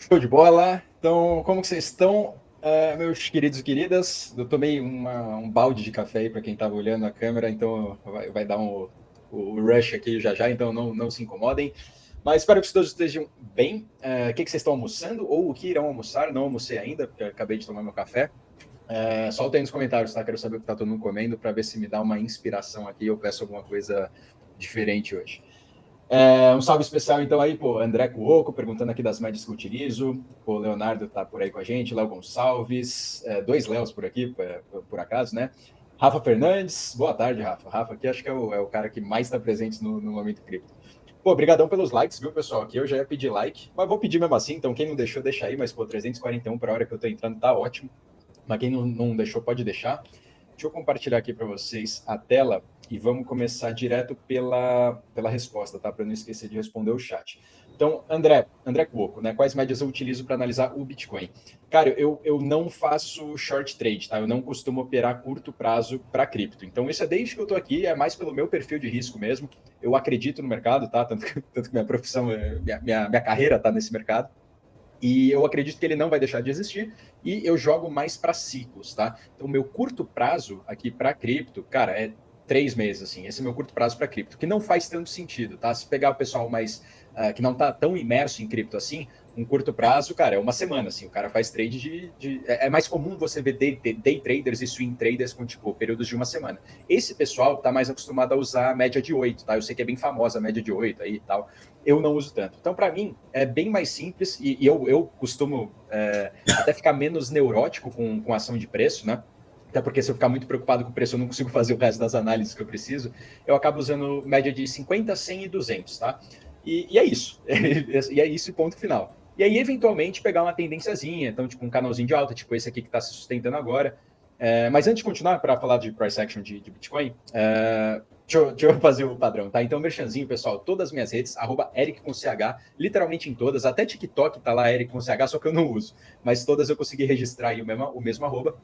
Show de bola. Então, como que vocês estão, meus queridos e queridas? Eu tomei um balde de café aí para quem estava olhando a câmera, então vai dar o rush aqui já já, então não se incomodem. Mas espero que todos estejam bem. O que vocês estão almoçando ou o que irão almoçar? Não almocei ainda, porque eu acabei de tomar meu café. Solta aí nos comentários, tá? Quero saber o que tá todo mundo comendo para ver se me dá uma inspiração aqui. Eu peço alguma coisa diferente hoje. Um salve especial, então, aí, pô, André Cuoco, perguntando aqui das médias que eu utilizo. O Leonardo tá por aí com a gente, Léo Gonçalves, dois Léos por aqui, por acaso, né? Rafa Fernandes, boa tarde, Rafa. Rafa aqui acho que é o cara que mais está presente no Momento Cripto. Pô, obrigadão pelos likes, viu, pessoal? Aqui eu já ia pedir like, mas vou pedir mesmo assim, então quem não deixou, deixa aí, mas, pô, 341 por hora que eu tô entrando tá ótimo. Mas quem não deixou, pode deixar. Deixa eu compartilhar aqui para vocês a tela e vamos começar direto pela resposta, tá? Para não esquecer de responder o chat. Então, André Cuoco, né? Quais médias eu utilizo para analisar o Bitcoin? Cara, eu não faço short trade, tá? Eu não costumo operar a curto prazo para cripto. Então, isso é desde que eu tô aqui, é mais pelo meu perfil de risco mesmo. Eu acredito no mercado, tá? Tanto que minha profissão, minha carreira tá nesse mercado. E eu acredito que ele não vai deixar de existir e eu jogo mais para ciclos, tá? Então, meu curto prazo aqui para cripto, cara, é 3 meses, assim. Esse é meu curto prazo para cripto, que não faz tanto sentido, tá? Se pegar o pessoal mais que não tá tão imerso em cripto assim, um curto prazo, cara, é uma semana, assim. O cara faz trade é mais comum você ver day traders e swing traders com, tipo, períodos de uma semana. Esse pessoal tá mais acostumado a usar a média de 8, tá? Eu sei que é bem famosa a média de 8 aí e tal. Eu não uso tanto. Então, para mim, é bem mais simples e eu costumo até ficar menos neurótico com ação de preço, né? Até porque se eu ficar muito preocupado com o preço, eu não consigo fazer o resto das análises que eu preciso. Eu acabo usando média de 50, 100 e 200, tá? E é isso. E é isso, ponto final. E aí, eventualmente, pegar uma tendênciazinha, então, tipo, um canalzinho de alta, tipo esse aqui que está se sustentando agora. Mas antes de continuar, para falar de price action de Bitcoin, deixa eu fazer o padrão, tá? Então, merchanzinho, pessoal, todas as minhas redes, Eric com CH, literalmente em todas, até TikTok tá lá, Eric com CH, só que eu não uso. Mas todas eu consegui registrar aí o mesmo arroba.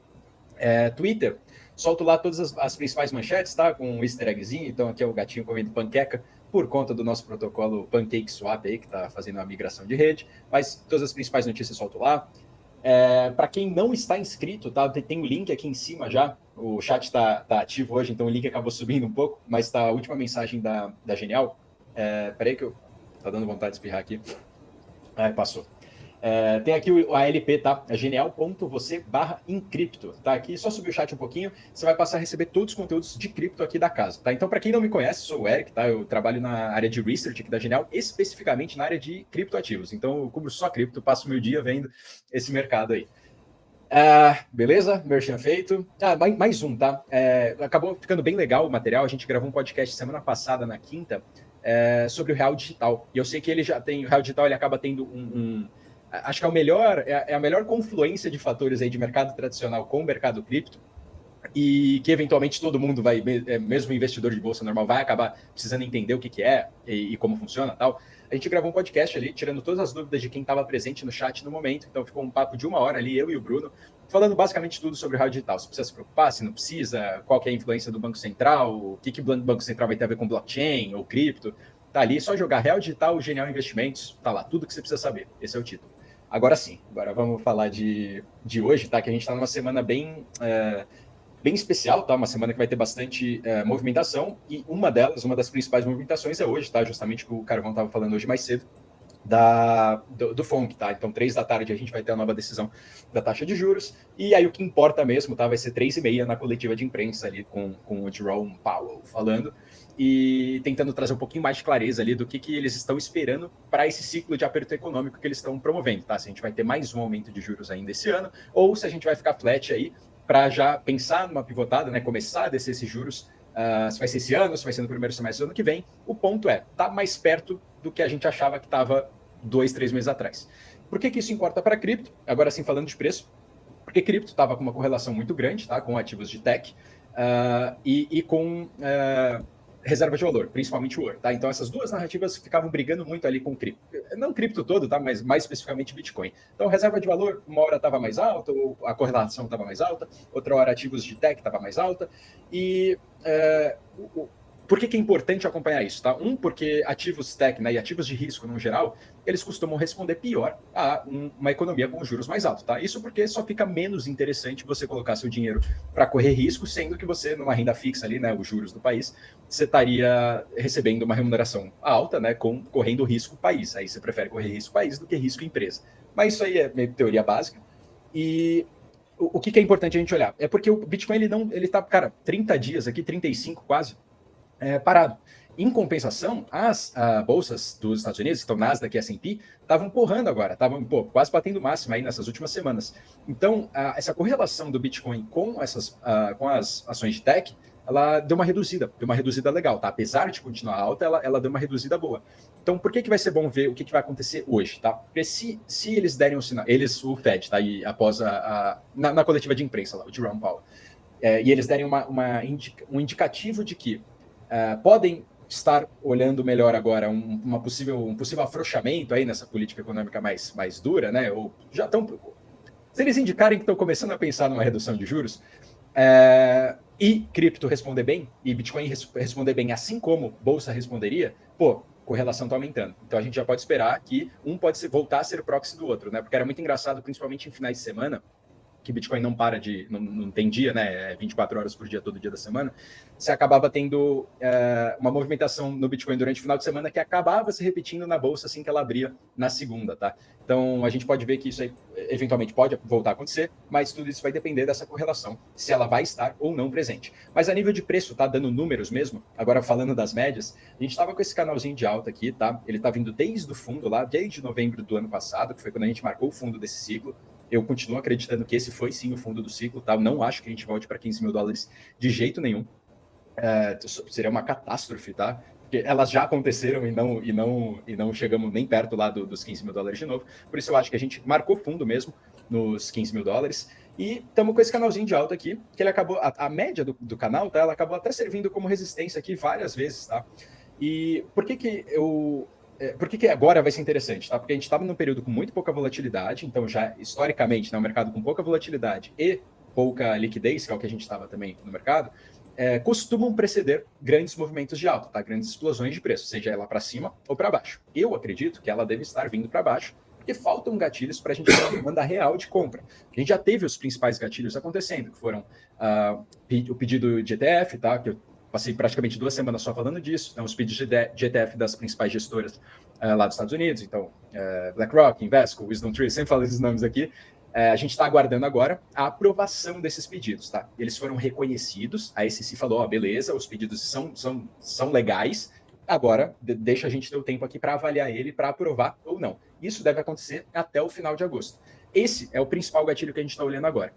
Twitter, solto lá todas as principais manchetes, tá? Com um easter eggzinho, então aqui é o gatinho comendo panqueca, por conta do nosso protocolo Pancake Swap aí, que está fazendo a migração de rede, mas todas as principais notícias solto lá. Para quem não está inscrito, tá? Tem o link aqui em cima já. O chat está ativo hoje, então o link acabou subindo um pouco, mas está a última mensagem da Genial. Peraí que tá dando vontade de espirrar aqui. Passou. Tem aqui a LP, tá? É genial.você/encripto, tá? Aqui, só subir o chat um pouquinho, você vai passar a receber todos os conteúdos de cripto aqui da casa, tá? Então, para quem não me conhece, sou o Eric, tá? Eu trabalho na área de research aqui da Genial, especificamente na área de criptoativos. Então, eu cubro só cripto, passo meu dia vendo esse mercado aí. Beleza? Merchan feito. Mais um, tá? Acabou ficando bem legal o material. A gente gravou um podcast semana passada, na quinta, sobre o Real Digital. E eu sei que ele já tem. O Real Digital ele acaba tendo acho que é a melhor confluência de fatores aí de mercado tradicional com o mercado cripto, e que eventualmente todo mundo vai, mesmo investidor de bolsa normal, vai acabar precisando entender o que é e como funciona tal. A gente gravou um podcast ali, tirando todas as dúvidas de quem estava presente no chat no momento, então ficou um papo de 1 hora ali, eu e o Bruno, falando basicamente tudo sobre o real digital, se precisa se preocupar, se não precisa, qual que é a influência do Banco Central, o que o Banco Central vai ter a ver com blockchain ou cripto, tá ali, só jogar Real Digital, Genial Investimentos, tá lá, tudo que você precisa saber, esse é o título. Agora sim, agora vamos falar de hoje, tá? Que a gente está numa semana bem especial, tá? Uma semana que vai ter bastante movimentação, e uma das principais movimentações é hoje, tá? Justamente o que o Carvão estava falando hoje mais cedo, do FONC, tá? Então, 3 da tarde a gente vai ter a nova decisão da taxa de juros, e aí o que importa mesmo, tá? Vai ser 3h30 na coletiva de imprensa ali com o Jerome Powell falando, e tentando trazer um pouquinho mais de clareza ali do que eles estão esperando para esse ciclo de aperto econômico que eles estão promovendo, tá? Se a gente vai ter mais um aumento de juros ainda esse ano, ou se a gente vai ficar flat aí, para já pensar numa pivotada, né? Começar a descer esses juros, se vai ser esse ano, se vai ser no primeiro semestre do ano que vem. O ponto tá mais perto do que a gente achava que estava 2, 3 meses atrás. Por que isso importa para cripto? Agora sim, falando de preço, porque cripto estava com uma correlação muito grande, tá? Com ativos de tech e com reserva de valor, principalmente o ouro, tá? Então essas duas narrativas ficavam brigando muito ali com o cripto. Não cripto todo, tá? Mas mais especificamente Bitcoin. Então reserva de valor, uma hora estava mais alta, ou a correlação estava mais alta, outra hora ativos de tech estava mais alta, e por que é importante acompanhar isso, tá? Porque ativos tech, né, e ativos de risco no geral, eles costumam responder pior a uma economia com juros mais altos, tá? Isso porque só fica menos interessante você colocar seu dinheiro para correr risco, sendo que você, numa renda fixa ali, né, os juros do país, você estaria recebendo uma remuneração alta, né, correndo risco país. Aí você prefere correr risco país do que risco empresa. Mas isso aí é meio teoria básica. E o que é importante a gente olhar? É porque o Bitcoin, ele tá, cara, 30 dias aqui, 35 quase, parado. Em compensação, as bolsas dos Estados Unidos, então Nasdaq e S&P, estavam empurrando agora, estavam quase batendo máxima aí nessas últimas semanas. Então, essa correlação do Bitcoin com as ações de tech, ela deu uma reduzida legal, tá? Apesar de continuar alta, ela deu uma reduzida boa. Então, por que vai ser bom ver o que vai acontecer hoje, tá? Porque se eles derem um sinal, o Fed, tá? E após na coletiva de imprensa lá, o Jerome Powell, e eles derem um indicativo de que podem estar olhando melhor agora um possível afrouxamento aí nessa política econômica mais dura, né? Ou já estão. Se eles indicarem que estão começando a pensar numa redução de juros, e cripto responder bem, e Bitcoin responder bem, assim como Bolsa responderia, correlação está aumentando. Então a gente já pode esperar que um pode voltar a ser proxy do outro, né? Porque era muito engraçado, principalmente em finais de semana, que Bitcoin não para não tem dia, né? 24 horas por dia, todo dia da semana. Você acabava tendo uma movimentação no Bitcoin durante o final de semana que acabava se repetindo na bolsa assim que ela abria na segunda, tá? Então a gente pode ver que isso aí eventualmente pode voltar a acontecer, mas tudo isso vai depender dessa correlação, se ela vai estar ou não presente. Mas a nível de preço, tá dando números mesmo, agora falando das médias, a gente estava com esse canalzinho de alta aqui, tá? Ele tá vindo desde o fundo lá, desde novembro do ano passado, que foi quando a gente marcou o fundo desse ciclo. Eu continuo acreditando que esse foi sim o fundo do ciclo, tá? Eu não acho que a gente volte para 15 mil dólares de jeito nenhum. Seria uma catástrofe, tá? Porque elas já aconteceram e não chegamos nem perto lá dos 15 mil dólares de novo. Por isso eu acho que a gente marcou fundo mesmo nos 15 mil dólares. E estamos com esse canalzinho de alta aqui, que ele acabou, a média do canal, tá? Ela acabou até servindo como resistência aqui várias vezes, tá? E por que agora vai ser interessante, tá? Porque a gente estava num período com muito pouca volatilidade, então já historicamente, né, um mercado com pouca volatilidade e pouca liquidez, que é o que a gente estava também no mercado, costumam preceder grandes movimentos de alta, tá? Grandes explosões de preço, seja ela para cima ou para baixo. Eu acredito que ela deve estar vindo para baixo, porque faltam gatilhos para a gente ter uma demanda real de compra. A gente já teve os principais gatilhos acontecendo, que foram o pedido de ETF, tá? Que eu passei praticamente 2 semanas só falando disso. Então, os pedidos de ETF das principais gestoras lá dos Estados Unidos, então BlackRock, Invesco, WisdomTree, sempre falo esses nomes aqui. A gente está aguardando agora a aprovação desses pedidos, tá? Eles foram reconhecidos, a SEC falou, beleza, os pedidos são legais, agora deixa a gente ter o tempo aqui para avaliar ele, para aprovar ou não. Isso deve acontecer até o final de agosto. Esse é o principal gatilho que a gente está olhando agora.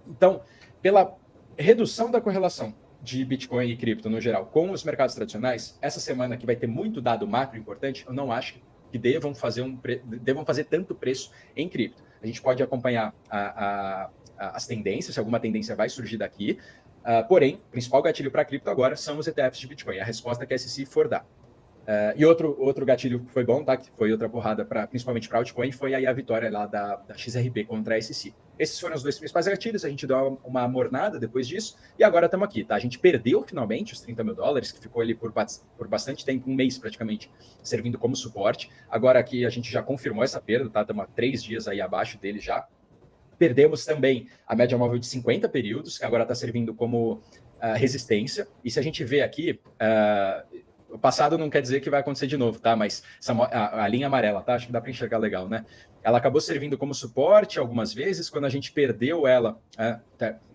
Então, pela redução da correlação de Bitcoin e cripto no geral com os mercados tradicionais, essa semana que vai ter muito dado macro importante, eu não acho que devam fazer tanto preço em cripto. A gente pode acompanhar as tendências, se alguma tendência vai surgir daqui, porém, o principal gatilho para cripto agora são os ETFs de Bitcoin, a resposta que a SEC for dar. E outro gatilho que foi bom, tá? Que foi outra porrada, principalmente para altcoin, foi aí a vitória lá da XRP contra a SEC. Esses foram os 2 principais gatilhos, a gente deu uma mornada depois disso, e agora estamos aqui, tá? A gente perdeu finalmente os 30 mil dólares, que ficou ali por bastante tempo, um mês praticamente, servindo como suporte. Agora aqui a gente já confirmou essa perda, tá? Estamos há 3 dias aí abaixo dele já. Perdemos também a média móvel de 50 períodos, que agora está servindo como resistência. E se a gente vê aqui, o passado não quer dizer que vai acontecer de novo, tá? Mas a linha amarela, tá? Acho que dá para enxergar legal, né? Ela acabou servindo como suporte algumas vezes, quando a gente perdeu ela,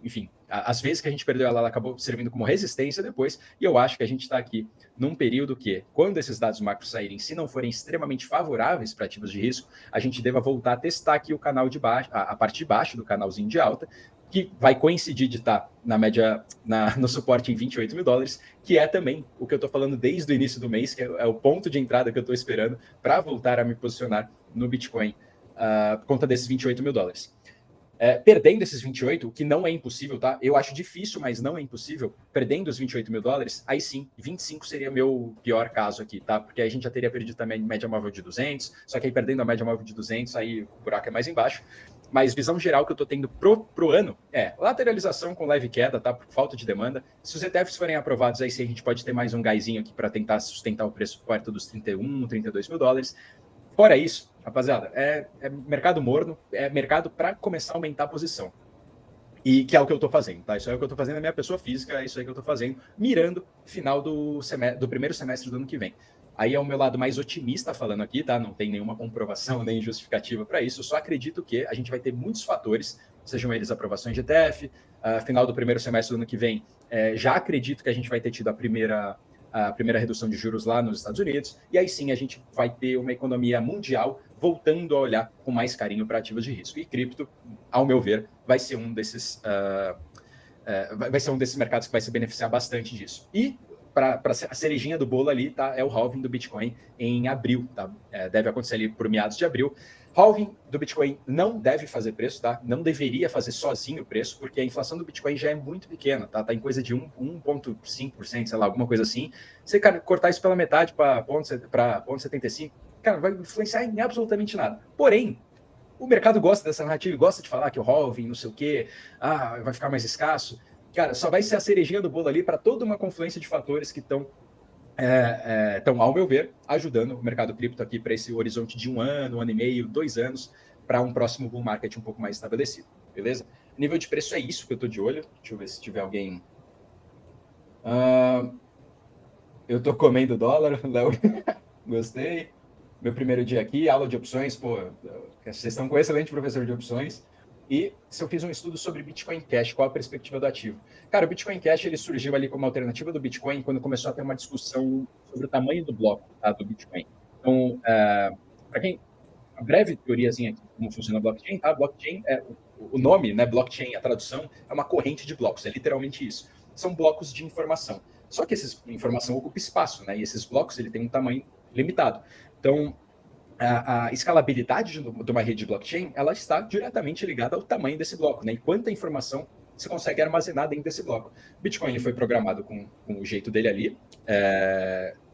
enfim, as vezes que a gente perdeu ela acabou servindo como resistência depois, e eu acho que a gente está aqui num período que, quando esses dados macros saírem, se não forem extremamente favoráveis para ativos de risco, a gente deva voltar a testar aqui o canal de baixo, a parte de baixo do canalzinho de alta, que vai coincidir de estar na média, no suporte em 28 mil dólares, que é também o que eu estou falando desde o início do mês, que é o ponto de entrada que eu estou esperando para voltar a me posicionar no Bitcoin por conta desses 28 mil dólares. Perdendo esses 28, o que não é impossível, tá? Eu acho difícil, mas não é impossível. Perdendo os 28 mil dólares, aí sim, 25 seria meu pior caso aqui, tá? Porque aí a gente já teria perdido também a média móvel de 200, só que aí perdendo a média móvel de 200, aí o buraco é mais embaixo. Mas visão geral que eu estou tendo pro ano é lateralização com leve queda, tá? Por falta de demanda. Se os ETFs forem aprovados, aí sim a gente pode ter mais um gásinho aqui para tentar sustentar o preço perto dos 31, 32 mil dólares. Fora isso, rapaziada, é mercado morno, é mercado para começar a aumentar a posição. E que é o que eu estou fazendo, tá? Isso é o que eu estou fazendo na minha pessoa física, é isso aí que eu estou fazendo, mirando final do primeiro semestre do ano que vem. Aí é o meu lado mais otimista falando aqui, tá? Não tem nenhuma comprovação nem justificativa para isso. Eu só acredito que a gente vai ter muitos fatores, sejam eles aprovações de ETF, final do primeiro semestre do ano que vem. Já acredito que a gente vai ter tido a primeira redução de juros lá nos Estados Unidos, e aí sim a gente vai ter uma economia mundial voltando a olhar com mais carinho para ativos de risco. E cripto, ao meu ver, vai ser um desses mercados que vai se beneficiar bastante disso. E para a cerejinha do bolo ali, tá, é o halving do Bitcoin em abril, tá? Deve acontecer ali por meados de abril. Halving do Bitcoin não deve fazer preço, tá? Não deveria fazer sozinho o preço, porque a inflação do Bitcoin já é muito pequena, tá? Tá em coisa de 1,5%, sei lá, alguma coisa assim. Você, cara, cortar isso pela metade para 0,75, cara, vai influenciar em absolutamente nada. Porém, o mercado gosta dessa narrativa, gosta de falar que o halving, não sei o quê, vai ficar mais escasso. Cara, só vai ser a cerejinha do bolo ali para toda uma confluência de fatores que estão, ao meu ver, ajudando o mercado cripto aqui para esse horizonte de 1 ano, 1 ano e meio, 2 anos, para um próximo bull market um pouco mais estabelecido, beleza? Nível de preço é isso que eu estou de olho. Deixa eu ver se tiver alguém. Eu estou comendo dólar, Léo. Gostei. Meu primeiro dia aqui, aula de opções, pô, vocês estão com um excelente professor de opções. E se eu fiz um estudo sobre Bitcoin Cash, qual a perspectiva do ativo? Cara, o Bitcoin Cash ele surgiu ali como alternativa do Bitcoin quando começou a ter uma discussão sobre o tamanho do bloco, tá, do Bitcoin. Então, para quem a breve teoriazinha aqui como funciona a blockchain, tá? Blockchain é o nome, né? Blockchain, a tradução é uma corrente de blocos, é literalmente isso. São blocos de informação. Só que essa informação ocupa espaço, né? E esses blocos ele tem um tamanho limitado. Então, a escalabilidade de uma rede de blockchain, ela está diretamente ligada ao tamanho desse bloco, né? E quanta informação você consegue armazenar dentro desse bloco. O Bitcoin ele foi programado com o jeito dele ali,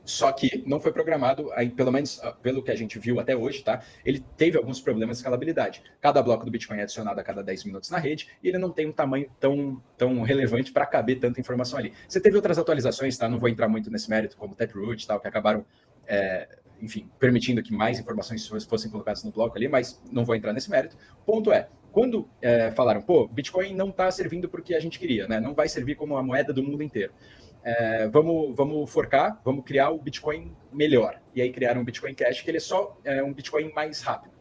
só que não foi programado, aí, pelo menos pelo que a gente viu até hoje, tá? Ele teve alguns problemas de escalabilidade. Cada bloco do Bitcoin é adicionado a cada 10 minutos na rede e ele não tem um tamanho tão relevante para caber tanta informação ali. Você teve outras atualizações, tá? Não vou entrar muito nesse mérito, como Taproot e tal, que acabaram enfim, permitindo que mais informações fossem colocadas no bloco ali, mas não vou entrar nesse mérito. O ponto é, quando falaram, pô, Bitcoin não está servindo para o que a gente queria, né? Não vai servir como a moeda do mundo inteiro. Vamos forcar, vamos criar o Bitcoin melhor. E aí criaram o Bitcoin Cash, que ele é só um Bitcoin mais rápido.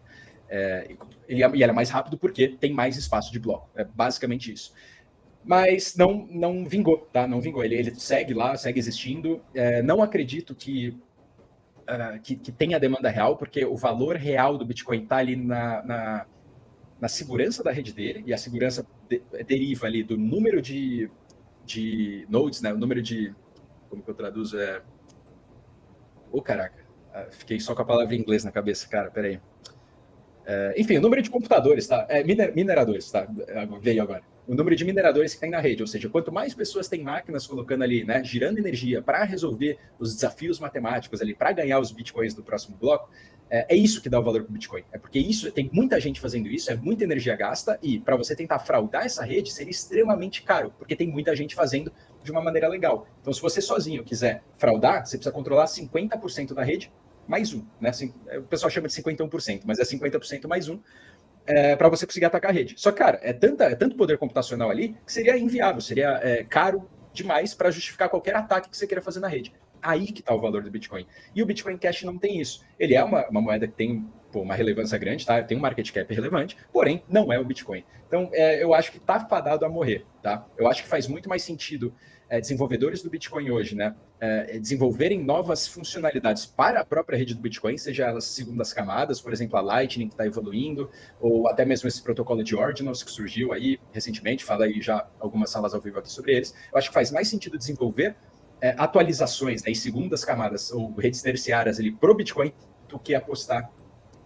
Ele é mais rápido porque tem mais espaço de bloco. É basicamente isso. Mas não vingou, tá? Não vingou. Ele segue lá, segue existindo. Não acredito que tenha demanda real, porque o valor real do Bitcoin está ali na segurança da rede dele, e a segurança deriva ali do número de nodes, né? O número de... Como que eu traduzo? Caraca. Fiquei só com a palavra em inglês na cabeça, cara, peraí. Enfim, o número de computadores, tá? Mineradores, tá? Veio agora. O número de mineradores que tem na rede, ou seja, quanto mais pessoas têm máquinas colocando ali, né, girando energia para resolver os desafios matemáticos ali, para ganhar os bitcoins do próximo bloco, é isso que dá o valor para o Bitcoin. É porque isso tem muita gente fazendo isso, é muita energia gasta, e para você tentar fraudar essa rede seria extremamente caro, porque tem muita gente fazendo de uma maneira legal. Então, se você sozinho quiser fraudar, você precisa controlar 50% da rede mais um, né? O pessoal chama de 51%, mas é 50% mais um, para você conseguir atacar a rede. Só que, cara, é tanto poder computacional ali que seria inviável, seria caro demais para justificar qualquer ataque que você queira fazer na rede. Aí que está o valor do Bitcoin. E o Bitcoin Cash não tem isso. Ele é uma moeda que tem uma relevância grande, tá? Tem um market cap relevante, porém não é o Bitcoin. Então, eu acho que está fadado a morrer, tá? Eu acho que faz muito mais sentido desenvolvedores do Bitcoin hoje, né, desenvolverem novas funcionalidades para a própria rede do Bitcoin, seja elas segundas camadas, por exemplo, a Lightning que está evoluindo, ou até mesmo esse protocolo de Ordinals que surgiu aí recentemente, fala aí já algumas salas ao vivo aqui sobre eles. Eu acho que faz mais sentido desenvolver atualizações, né, em segundas camadas ou redes terciárias ali para o Bitcoin do que apostar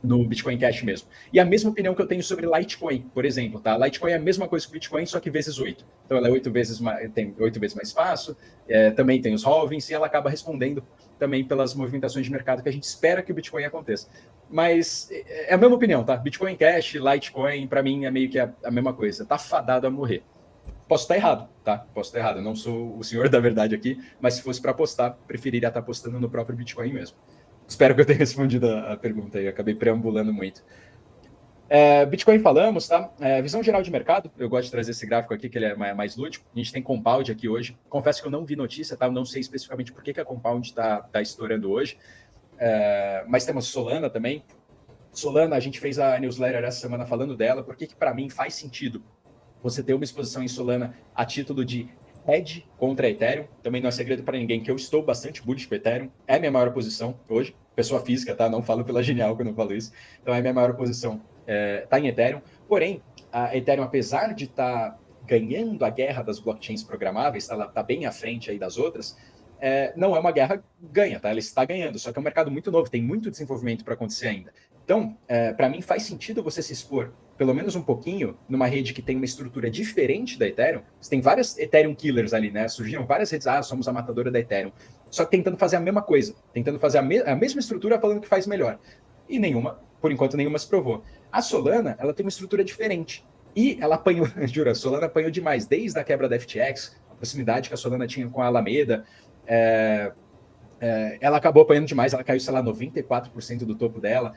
no Bitcoin Cash mesmo. E a mesma opinião que eu tenho sobre Litecoin, por exemplo, tá? Litecoin é a mesma coisa que o Bitcoin, só que vezes 8. Então ela é 8 vezes mais, tem 8 vezes mais espaço, também tem os halvings, e ela acaba respondendo também pelas movimentações de mercado que a gente espera que o Bitcoin aconteça. Mas é a mesma opinião, tá? Bitcoin Cash, Litecoin, para mim é meio que a mesma coisa. Tá fadado a morrer. Posso estar errado, tá? Posso estar errado. Eu não sou o senhor da verdade aqui, mas se fosse para apostar, preferiria estar apostando no próprio Bitcoin mesmo. Espero que eu tenha respondido a pergunta aí. Acabei preambulando muito. Bitcoin falamos, tá? Visão geral de mercado. Eu gosto de trazer esse gráfico aqui, que ele é mais lúdico. A gente tem Compound aqui hoje. Confesso que eu não vi notícia, tá? Eu não sei especificamente por que a Compound está estourando hoje. Mas temos Solana também. Solana, a gente fez a newsletter essa semana falando dela, porque que para mim faz sentido você ter uma exposição em Solana a título de hedge contra Ethereum. Também não é segredo para ninguém que eu estou bastante bullish com Ethereum. É a minha maior posição hoje. Pessoa física, tá? Não falo pela Genial quando eu falo isso. Então é a minha maior posição. Tá em Ethereum. Porém, a Ethereum, apesar de estar ganhando a guerra das blockchains programáveis, ela está bem à frente aí das outras, não é uma guerra ganha, tá? Ela está ganhando, só que é um mercado muito novo, tem muito desenvolvimento para acontecer ainda. Então, para mim, faz sentido você se expor, pelo menos um pouquinho, numa rede que tem uma estrutura diferente da Ethereum. Você tem várias Ethereum killers ali, né? Surgiram várias redes, somos a matadora da Ethereum. Só que tentando fazer a mesma coisa, tentando fazer a mesma estrutura, falando que faz melhor. E nenhuma, por enquanto, nenhuma se provou. A Solana, ela tem uma estrutura diferente. E ela apanhou, jura, a Solana apanhou demais, desde a quebra da FTX, a proximidade que a Solana tinha com a Alameda, ela acabou apanhando demais, ela caiu, sei lá, 94% do topo dela,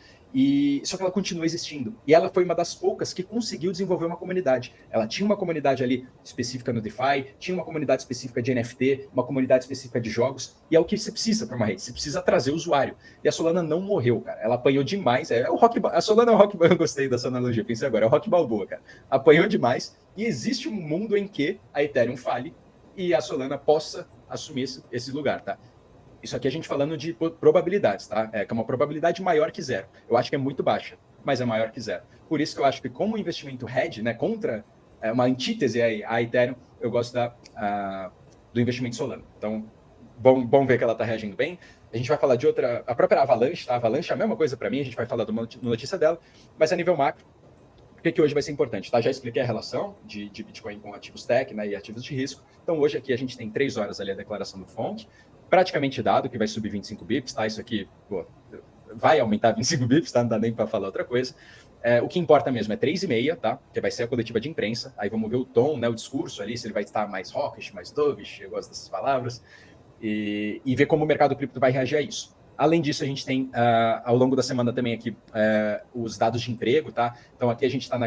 só que ela continua existindo. E ela foi uma das poucas que conseguiu desenvolver uma comunidade. Ela tinha uma comunidade ali específica no DeFi, tinha uma comunidade específica de NFT, uma comunidade específica de jogos, e é o que você precisa para uma rede, você precisa trazer o usuário. E a Solana não morreu, cara, ela apanhou demais. A Solana é o Rock, eu gostei dessa analogia, pensei agora, é o Rock Balboa, cara. Apanhou demais, e existe um mundo em que a Ethereum fale e a Solana possa assumir esse lugar, tá? Isso aqui a gente falando de probabilidades, tá? Que é uma probabilidade maior que zero. Eu acho que é muito baixa, mas é maior que zero. Por isso que eu acho que como investimento hedge, né, contra uma antítese a Ethereum, eu gosto do investimento Solana. Então, bom ver que ela está reagindo bem. A gente vai falar de outra, a própria Avalanche, tá? A Avalanche é a mesma coisa para mim, a gente vai falar de uma notícia dela, mas a nível macro, por que hoje vai ser importante? Tá? Já expliquei a relação de Bitcoin com ativos tech, né, e ativos de risco. Então, hoje aqui a gente tem 3 horas ali a declaração do fonte, praticamente dado, que vai subir 25 bips, tá? Isso aqui, vai aumentar 25 bips, tá? Não dá nem para falar outra coisa. O que importa mesmo é 3,5, tá? Que vai ser a coletiva de imprensa. Aí vamos ver o tom, né? O discurso ali, se ele vai estar mais hawkish, mais dovish, eu gosto dessas palavras. E ver como o mercado cripto vai reagir a isso. Além disso, a gente tem, ao longo da semana também aqui, os dados de emprego, tá? Então aqui a gente está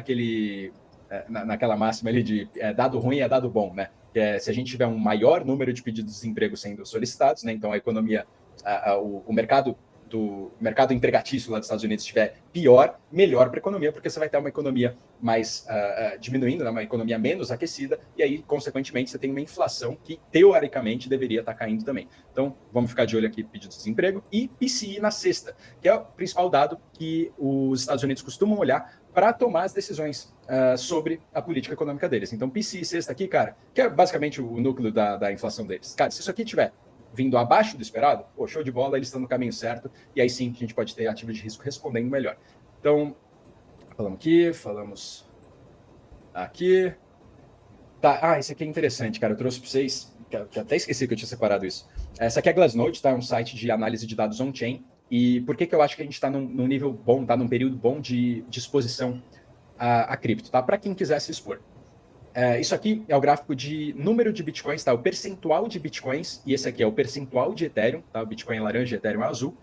naquela máxima ali de dado ruim é dado bom, né? Se a gente tiver um maior número de pedidos de desemprego sendo solicitados, né, então a economia, o mercado empregatício lá dos Estados Unidos estiver pior, melhor para a economia, porque você vai ter uma economia mais diminuindo, né, uma economia menos aquecida, e aí, consequentemente, você tem uma inflação que, teoricamente, deveria estar caindo também. Então, vamos ficar de olho aqui, pedidos de desemprego, e PCI na sexta, que é o principal dado que os Estados Unidos costumam olhar para tomar as decisões sobre a política econômica deles. Então, PCI sexta aqui, cara, que é basicamente o núcleo da inflação deles. Cara, se isso aqui tiver vindo abaixo do esperado, show de bola, eles estão no caminho certo, e aí sim a gente pode ter ativos de risco respondendo melhor. Então, falamos aqui. Tá, esse aqui é interessante, cara, eu trouxe para vocês, que até esqueci que eu tinha separado isso. Essa aqui é a Glassnode, tá? É um site de análise de dados on-chain. E por que eu acho que a gente está num nível bom, tá? Num período bom de exposição a cripto, tá? Para quem quiser se expor. Isso aqui é o gráfico de número de bitcoins, tá? O percentual de bitcoins, e esse aqui é o percentual de Ethereum, tá? O Bitcoin é laranja, Ethereum é azul,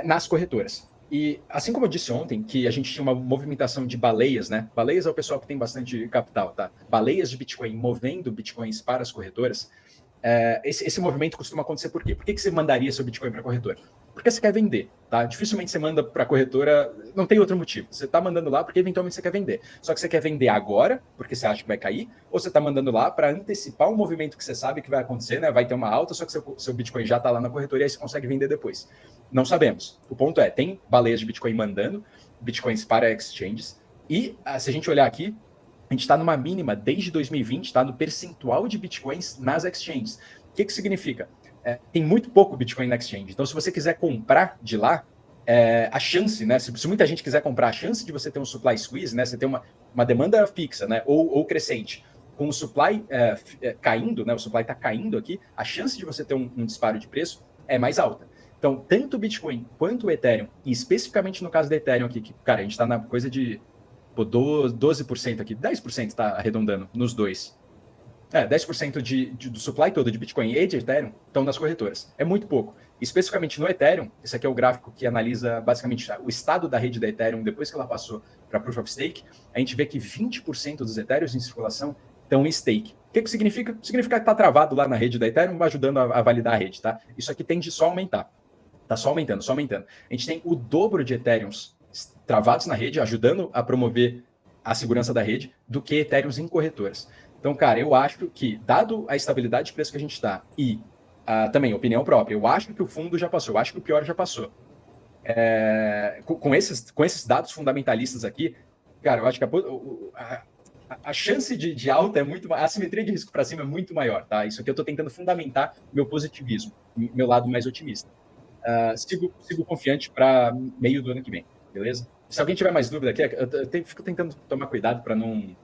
nas corretoras. E assim como eu disse ontem, que a gente tinha uma movimentação de baleias, né? Baleias é o pessoal que tem bastante capital, tá? Baleias de Bitcoin movendo bitcoins para as corretoras. Esse movimento costuma acontecer por quê? Por que você mandaria seu Bitcoin para a corretora? Porque você quer vender, tá? Dificilmente você manda para a corretora, não tem outro motivo. Você está mandando lá porque eventualmente você quer vender. Só que você quer vender agora, porque você acha que vai cair, ou você está mandando lá para antecipar um movimento que você sabe que vai acontecer, né? Vai ter uma alta, só que seu Bitcoin já está lá na corretora e aí você consegue vender depois. Não sabemos. O ponto é, tem baleias de Bitcoin mandando Bitcoins para exchanges, e se a gente olhar aqui, a gente está numa mínima desde 2020, está no percentual de Bitcoins nas exchanges. O que significa? Tem muito pouco Bitcoin na exchange. Então, se você quiser comprar de lá, a chance, né? Se muita gente quiser comprar, a chance de você ter um supply squeeze, né? Você ter uma demanda fixa, né? Ou crescente, com o supply caindo, né? O supply está caindo aqui, a chance de você ter um disparo de preço é mais alta. Então, tanto o Bitcoin quanto o Ethereum, e especificamente no caso do Ethereum aqui, que, cara, a gente está na coisa de 12% aqui, 10% está arredondando nos dois. 10% do supply todo de Bitcoin e de Ethereum estão nas corretoras. É muito pouco. Especificamente no Ethereum, esse aqui é o gráfico que analisa basicamente o estado da rede da Ethereum depois que ela passou para Proof of Stake. A gente vê que 20% dos Ethereums em circulação estão em stake. O que significa? Significa que está travado lá na rede da Ethereum, ajudando a validar a rede, tá? Isso aqui tende só a aumentar. Tá só aumentando, só aumentando. A gente tem o dobro de Ethereums travados na rede, ajudando a promover a segurança da rede, do que Ethereums em corretoras. Então, cara, eu acho que, dado a estabilidade de preço que a gente está e também opinião própria, eu acho que o fundo já passou, eu acho que o pior já passou. Com esses dados fundamentalistas aqui, cara, eu acho que a chance de alta é muito maior, a assimetria de risco para cima é muito maior, tá? Isso aqui eu estou tentando fundamentar meu positivismo, meu lado mais otimista. Sigo confiante para meio do ano que vem, beleza? Se alguém tiver mais dúvida aqui, eu fico tentando tomar cuidado para não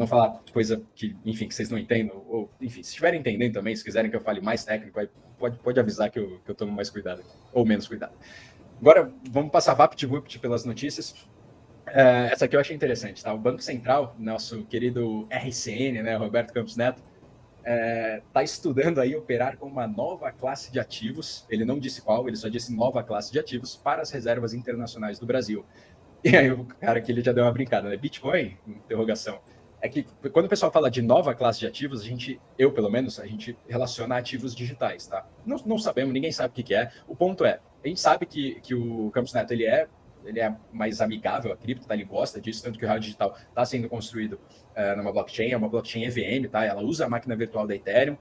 falar coisa que, enfim, que vocês não entendam, ou, enfim, se estiverem entendendo também, se quiserem que eu fale mais técnico, aí pode avisar que eu tomo mais cuidado, ou menos cuidado. Agora, vamos passar VaptVupt pelas notícias. Essa aqui eu achei interessante, tá? O Banco Central, nosso querido RCN, né, Roberto Campos Neto, está estudando aí operar com uma nova classe de ativos, ele não disse qual, ele só disse nova classe de ativos para as reservas internacionais do Brasil. E aí o cara aqui ele já deu uma brincada, né? Bitcoin? Interrogação. É que quando o pessoal fala de nova classe de ativos, eu pelo menos, a gente relaciona ativos digitais, tá? Não sabemos, ninguém sabe o que é. O ponto é, a gente sabe que o Campos Neto ele é mais amigável a cripto, tá? Ele gosta disso, tanto que o real digital está sendo construído numa blockchain, é uma blockchain EVM, tá? Ela usa a máquina virtual da Ethereum.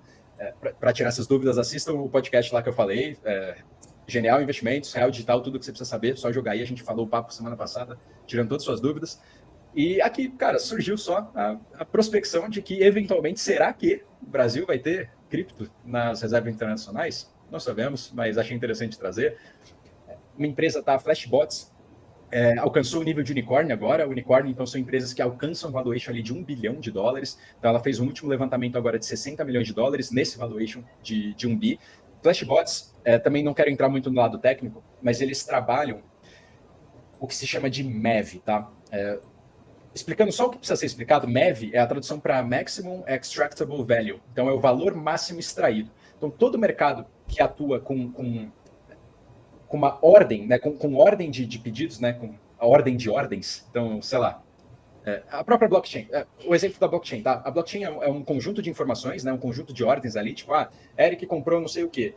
Para tirar essas dúvidas, assistam o podcast lá que eu falei, Genial Investimentos, Real Digital, tudo que você precisa saber, só jogar aí, a gente falou o papo semana passada, tirando todas as suas dúvidas. E aqui, cara, surgiu só a prospecção de que, eventualmente, será que o Brasil vai ter cripto nas reservas internacionais? Não sabemos, mas achei interessante trazer. Uma empresa, tá, Flashbots, alcançou o nível de unicórnio agora. Unicórnio, então, são empresas que alcançam valuation ali de $1 bilhão. Então, ela fez um último levantamento agora de $60 milhões nesse valuation de 1 bi. Flashbots, também não quero entrar muito no lado técnico, mas eles trabalham o que se chama de MEV, tá? Explicando só o que precisa ser explicado, MEV é a tradução para Maximum Extractable Value. Então, é o valor máximo extraído. Então, todo mercado que atua com uma ordem, né, com ordem de pedidos, né, com a ordem de ordens, então, sei lá, a própria blockchain, o exemplo da blockchain, tá? A blockchain é um conjunto de informações, né, um conjunto de ordens ali, tipo, Eric comprou não sei o quê,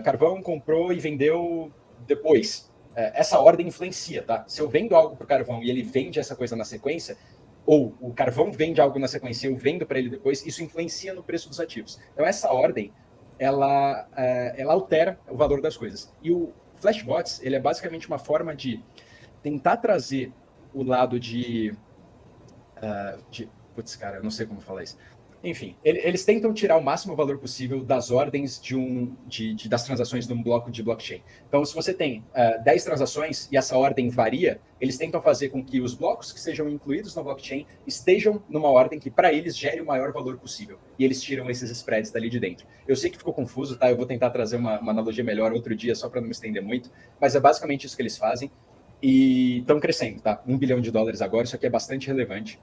Carvão comprou e vendeu depois. Essa ordem influencia, tá? Se eu vendo algo para o Carvão e ele vende essa coisa na sequência, ou o Carvão vende algo na sequência e eu vendo para ele depois, isso influencia no preço dos ativos. Então, essa ordem, ela altera o valor das coisas. E o Flashbots, ele é basicamente uma forma de tentar trazer o lado putz, cara, eu não sei como falar isso. Enfim, eles tentam tirar o máximo valor possível das ordens das transações de um bloco de blockchain. Então, se você tem 10 transações e essa ordem varia, eles tentam fazer com que os blocos que sejam incluídos na blockchain estejam numa ordem que, para eles, gere o maior valor possível. E eles tiram esses spreads dali de dentro. Eu sei que ficou confuso, tá? Eu vou tentar trazer uma analogia melhor outro dia, só para não me estender muito, mas é basicamente isso que eles fazem. E estão crescendo, tá? $1 bilhão agora, isso aqui é bastante relevante.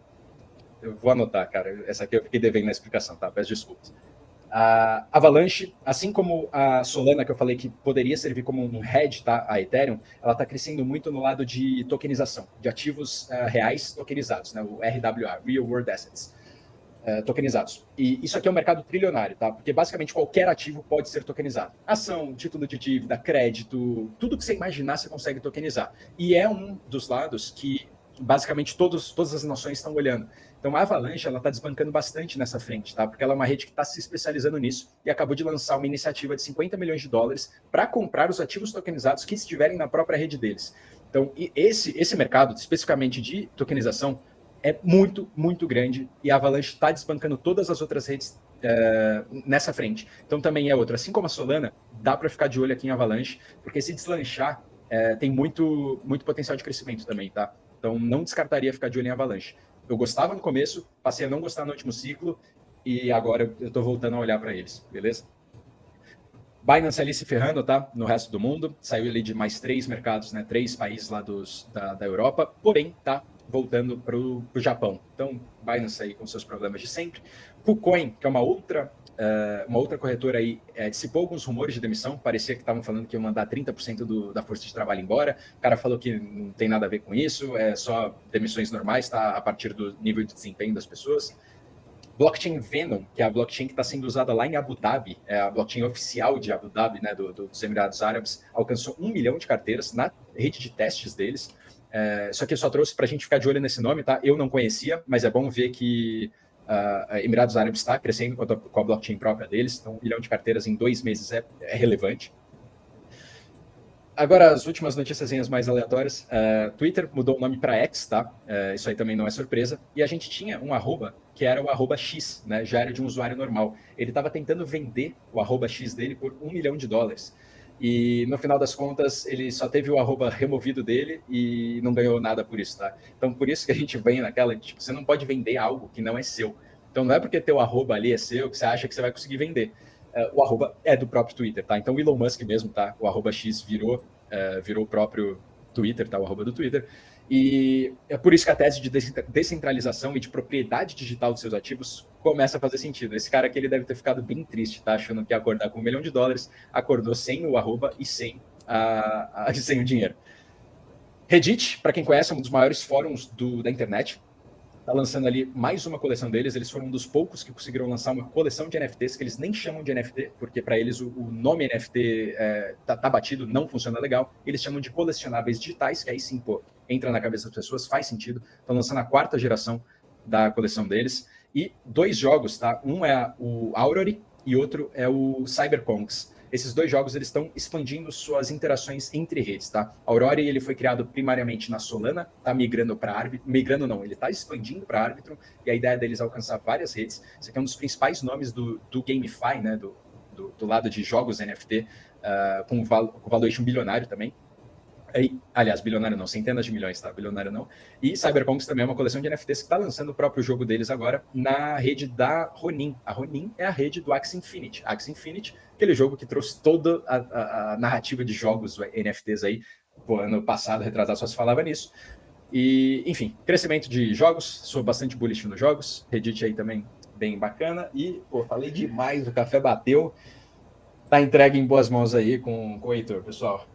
Eu vou anotar, cara. Essa aqui eu fiquei devendo na explicação, tá? Peço desculpas. A Avalanche, assim como a Solana, que eu falei que poderia servir como um hedge, tá? A Ethereum, ela está crescendo muito no lado de tokenização, de ativos reais tokenizados, né? O RWA, Real World Assets, tokenizados. E isso aqui é um mercado trilionário, tá? Porque basicamente qualquer ativo pode ser tokenizado. Ação, título de dívida, crédito, tudo que você imaginar você consegue tokenizar. E é um dos lados que basicamente todas as nações estão olhando. Então, a Avalanche está desbancando bastante nessa frente, tá? Porque ela é uma rede que está se especializando nisso e acabou de lançar uma iniciativa de $50 milhões para comprar os ativos tokenizados que estiverem na própria rede deles. Então, esse mercado, especificamente de tokenização, é muito, muito grande e a Avalanche está desbancando todas as outras redes nessa frente. Então, também é outra. Assim como a Solana, dá para ficar de olho aqui em Avalanche, porque se deslanchar, tem muito potencial de crescimento também, tá? Então, não descartaria ficar de olho em Avalanche. Eu gostava no começo, passei a não gostar no último ciclo, e agora eu tô voltando a olhar para eles, beleza? Binance ali se ferrando, tá? No resto do mundo. Saiu ali de mais 3 mercados, né? 3 países lá da Europa. Porém, tá voltando para o Japão. Então, Binance aí com seus problemas de sempre. KuCoin, que é uma outra corretora aí, dissipou alguns rumores de demissão. Parecia que estavam falando que iam mandar 30% da força de trabalho embora. O cara falou que não tem nada a ver com isso. É só demissões normais, tá? A partir do nível de desempenho das pessoas. Blockchain Venom, que é a blockchain que está sendo usada lá em Abu Dhabi, é a blockchain oficial de Abu Dhabi, né, dos Emirados Árabes, alcançou 1 milhão de carteiras na rede de testes deles. Só que eu só trouxe para a gente ficar de olho nesse nome, tá? Eu não conhecia, mas é bom ver que Emirados Árabes está crescendo com a blockchain própria deles, então 1 milhão de carteiras em 2 meses é relevante. Agora, as últimas notícias mais aleatórias. Twitter mudou o nome para X, tá? Isso aí também não é surpresa. E a gente tinha um arroba, que era o arroba X, né? Já era de um usuário normal. Ele estava tentando vender o arroba X dele por $1 milhão. E no final das contas, ele só teve o arroba removido dele e não ganhou nada por isso, tá? Então, por isso que a gente vem naquela, tipo, você não pode vender algo que não é seu. Então, não é porque teu arroba ali é seu que você acha que você vai conseguir vender. O arroba é do próprio Twitter, tá? Então o Elon Musk mesmo, tá? O arroba X virou o próprio Twitter, tá? O arroba do Twitter. E é por isso que a tese de descentralização e de propriedade digital dos seus ativos começa a fazer sentido. Esse cara aqui, ele deve ter ficado bem triste, tá? Achando que ia acordar com $1 milhão, acordou sem o arroba e sem o dinheiro. Reddit, para quem conhece, é um dos maiores fóruns da internet. Tá lançando ali mais uma coleção deles. Eles foram um dos poucos que conseguiram lançar uma coleção de NFTs, que eles nem chamam de NFT, porque para eles o nome NFT tá batido, não funciona legal. Eles chamam de colecionáveis digitais, que aí sim, pô, entra na cabeça das pessoas, faz sentido. Estão lançando a 4ª geração da coleção deles. E 2 jogos, tá? Um é o Aurori e outro é o Cyberpunks. Esses 2 jogos, eles estão expandindo suas interações entre redes, tá? A Aurora, ele foi criado primariamente na Solana, tá migrando para Arbitrum, migrando não, ele tá expandindo para Arbitrum, e a ideia deles é alcançar várias redes. Esse aqui é um dos principais nomes do GameFi, né, do lado de jogos NFT, com valuation bilionário também. Aliás, bilionário não, centenas de milhões, tá? Bilionário não. E Cyberpunks também é uma coleção de NFTs que está lançando o próprio jogo deles agora na rede da Ronin. A Ronin é a rede do Axie Infinity. Axie Infinity, aquele jogo que trouxe toda a narrativa de jogos NFTs aí. Pô, ano passado, retrasado, só se falava nisso. E, enfim, crescimento de jogos. Sou bastante bullish nos jogos. Reddit aí também bem bacana. E, pô, falei demais, o café bateu. Tá entregue em boas mãos aí com o Heitor, pessoal.